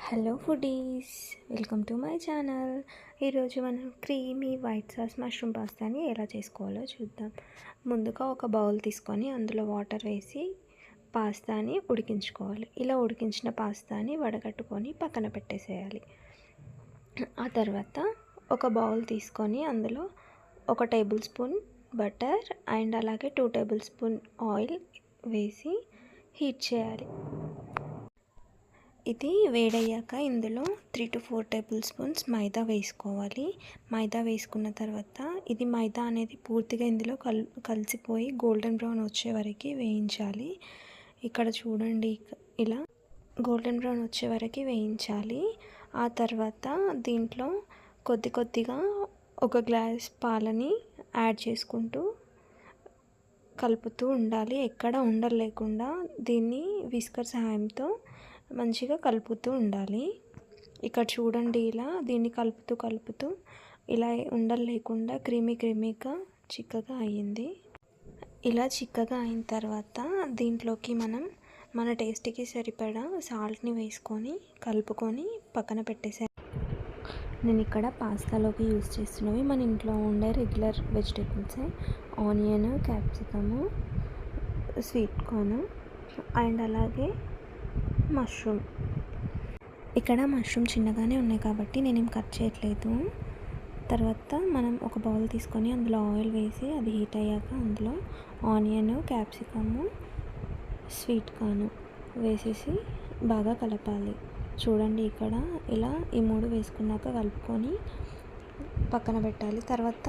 Hello foodies, welcome to my channel. ఈరోజు మనం creamy white sauce mushroom పాస్తాని ఎలా చేసుకోవాలో చూద్దాం. ముందుగా ఒక బౌల్ తీసుకొని అందులో వాటర్ వేసి పాస్తాని ఉడికించుకోవాలి. ఇలా ఉడికించిన పాస్తాని వడగట్టుకొని పక్కన పెట్టేసేయాలి. ఆ తర్వాత ఒక బౌల్ తీసుకొని అందులో 1 టేబుల్ స్పూన్ బటర్ అండ్ అలాగే 2 టేబుల్ స్పూన్ ఆయిల్ వేసి హీట్ చేయాలి. ఇది వేడయ్యాక ఇందులో 3 to 4 టేబుల్ స్పూన్స్ మైదా వేసుకోవాలి. మైదా వేసుకున్న తర్వాత ఇది మైదా అనేది పూర్తిగా ఇందులో కలిసిపోయి గోల్డెన్ బ్రౌన్ వచ్చే వరకు వేయించాలి. ఇక్కడ చూడండి, ఇలా గోల్డెన్ బ్రౌన్ వచ్చే వరకు వేయించాలి. ఆ తర్వాత దీంట్లో కొద్దిగా 1 గ్లాస్ పాలని యాడ్ చేసుకుంటూ కలుపుతూ ఉండాలి. ఎక్కడ ఉండలు లేకుండా దీన్ని విస్కర్ సహాయంతో మంచిగా కలుపుతూ ఉండాలి. ఇక్కడ చూడండి, ఇలా దీన్ని కలుపుతూ ఇలా ఉండలు లేకుండా క్రీమీగా చిక్కగా అయ్యింది. ఇలా చిక్కగా అయిన తర్వాత దీంట్లోకి మనం మన టేస్ట్కి సరిపడా సాల్ట్ని వేసుకొని కలుపుకొని పక్కన పెట్టేసాను. నేను ఇక్కడ పాస్తాలోకి యూస్ చేస్తున్నవి మన ఇంట్లో ఉండే రెగ్యులర్ వెజిటేబుల్సే. Onion, capsicum, sweet corn and అలాగే మష్రూమ్. ఇక్కడ మష్రూమ్ చిన్నగానే ఉన్నాయి కాబట్టి నేనేం కట్ చేయట్లేదు. తర్వాత మనం ఒక బౌల్ తీసుకొని అందులో ఆయిల్ వేసి అది హీట్ అయ్యాక అందులో ఆనియన్, క్యాప్సికము, స్వీట్ కార్న్ వేసేసి బాగా కలపాలి. చూడండి, ఇక్కడ ఇలా ఈ 3 వేసుకున్నాక కలుపుకొని పక్కన పెట్టాలి. తర్వాత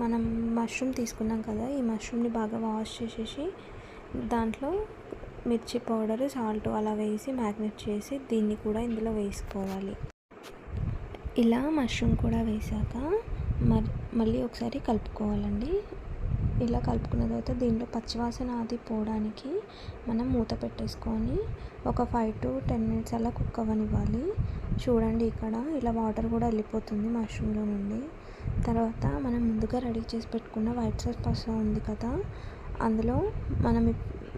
మనం మష్రూమ్ తీసుకున్నాం కదా, ఈ మష్రూమ్ని బాగా వాష్ చేసేసి దాంట్లో మిర్చి పౌడర్, సాల్ట్ అలా వేసి మ్యాగ్నేట్ చేసి దీన్ని కూడా ఇందులో వేసుకోవాలి. ఇలా మష్రూమ్ కూడా వేసాక మళ్ళీ ఒకసారి కలుపుకోవాలండి. ఇలా కలుపుకున్న తర్వాత దీంట్లో పచ్చివాసన అది పోవడానికి మనం మూత పెట్టేసుకొని ఒక 5 to 10 minutes అలా కుక్ అవ్వనివ్వాలి. చూడండి, ఇక్కడ ఇలా వాటర్ కూడా వెళ్ళిపోతుంది మష్రూమ్లో నుండి. తర్వాత మనం ముందుగా రెడీ చేసి పెట్టుకున్న వైట్ సాస్ పాస్తా ఉంది కదా, అందులో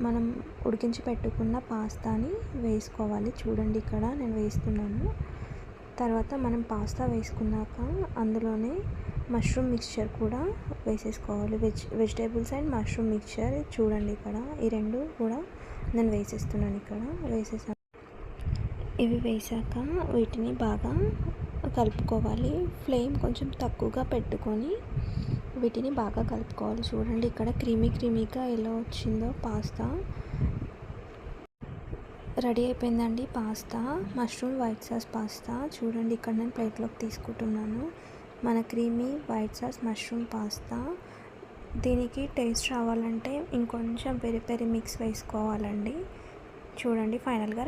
మనం ఉడికించి పెట్టుకున్న పాస్తాని వేసుకోవాలి. చూడండి, ఇక్కడ నేను వేస్తున్నాను. తర్వాత మనం పాస్తా వేసుకున్నాక అందులోనే మష్రూమ్ మిక్స్చర్ కూడా వేసేసుకోవాలి. Vegetables and mushroom mixture. చూడండి, ఇక్కడ ఈ 2 కూడా నేను వేసేస్తున్నాను. ఇక్కడ వేసేసాను. ఇవి వేసాక వీటిని బాగా కలుపుకోవాలి. ఫ్లేమ్ కొంచెం తక్కువగా పెట్టుకొని వీటిని బాగా కలుపుకోవాలి. చూడండి, ఇక్కడ క్రీమీగా ఎలా వచ్చిందో పాస్తా. రెడీ అయిపోయిందండి pasta, mushroom white sauce pasta. చూడండి, ఇక్కడ నేను ప్లేట్లోకి తీసుకుంటున్నాను మన creamy white sauce mushroom pasta. దీనికి టేస్ట్ రావాలంటే ఇంకొంచెం పెరి మిక్స్ వేసుకోవాలండి. చూడండి, ఫైనల్గా